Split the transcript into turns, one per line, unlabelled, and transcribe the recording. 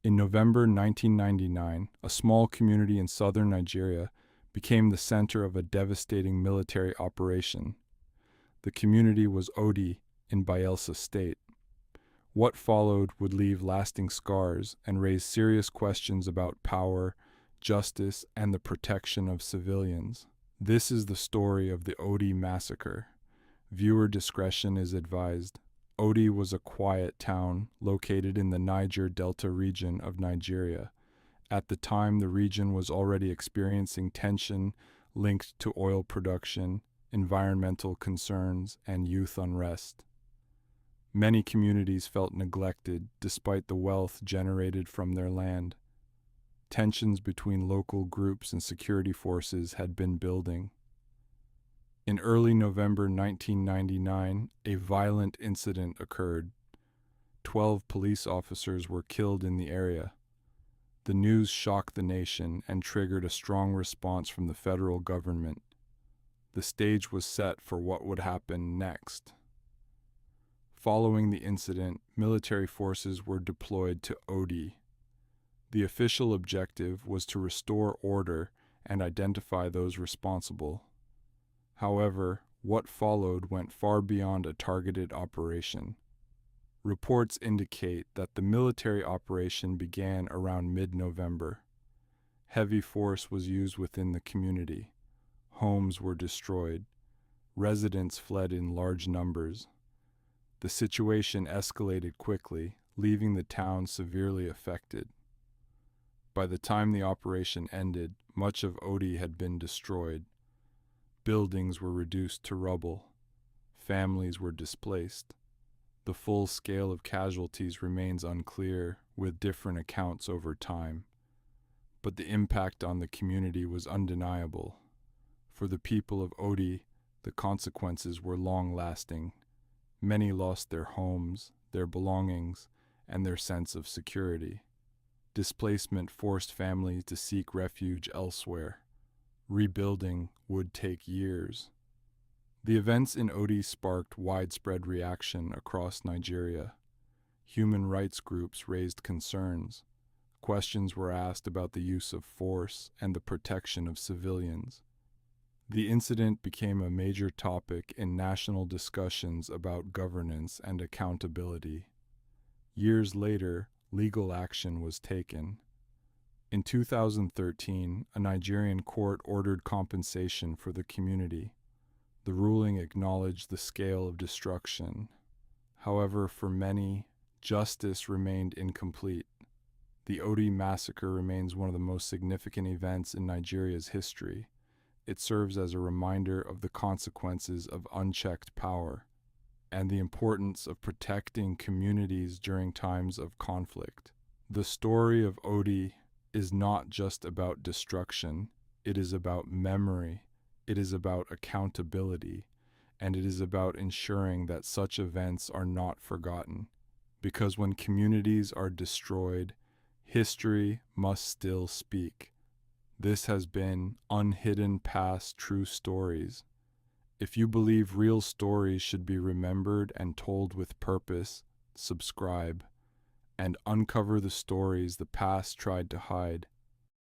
In November 1999, a small community in southern Nigeria became the center of a devastating military operation. The community was Odi in Bayelsa State. What followed would leave lasting scars and raise serious questions about power, justice, and the protection of civilians. This is the story of the Odi Massacre. Viewer discretion is advised. Odi was a quiet town located in the Niger Delta region of Nigeria. At the time, the region was already experiencing tension linked to oil production, environmental concerns, and youth unrest. Many communities felt neglected despite the wealth generated from their land. Tensions between local groups and security forces had been building. In early November 1999, a violent incident occurred. 12 police officers were killed in the area. The news shocked the nation and triggered a strong response from the federal government. The stage was set for what would happen next. Following the incident, military forces were deployed to Odi. The official objective was to restore order and identify those responsible. However, what followed went far beyond a targeted operation. Reports indicate that the military operation began around mid-November. Heavy force was used within the community. Homes were destroyed. Residents fled in large numbers. The situation escalated quickly, leaving the town severely affected. By the time the operation ended, much of Odi had been destroyed. Buildings were reduced to rubble. Families were displaced. The full scale of casualties remains unclear, with different accounts over time. But the impact on the community was undeniable. For the people of Odi, the consequences were long-lasting. Many lost their homes, their belongings, and their sense of security. Displacement forced families to seek refuge elsewhere. Rebuilding would take years. The events in Odi sparked widespread reaction across Nigeria. Human rights groups raised concerns. Questions were asked about the use of force and the protection of civilians. The incident became a major topic in national discussions about governance and accountability. Years later, legal action was taken. In 2013, a Nigerian court ordered compensation for the community. The ruling acknowledged the scale of destruction. However, for many, justice remained incomplete. The Odi Massacre remains one of the most significant events in Nigeria's history. It serves as a reminder of the consequences of unchecked power and the importance of protecting communities during times of conflict. The story of Odi is not just about destruction, it is about memory, it is about accountability, and it is about ensuring that such events are not forgotten. Because when communities are destroyed, history must still speak. This has been Unhidden Past True Stories. If you believe real stories should be remembered and told with purpose, subscribe and uncover the stories the past tried to hide.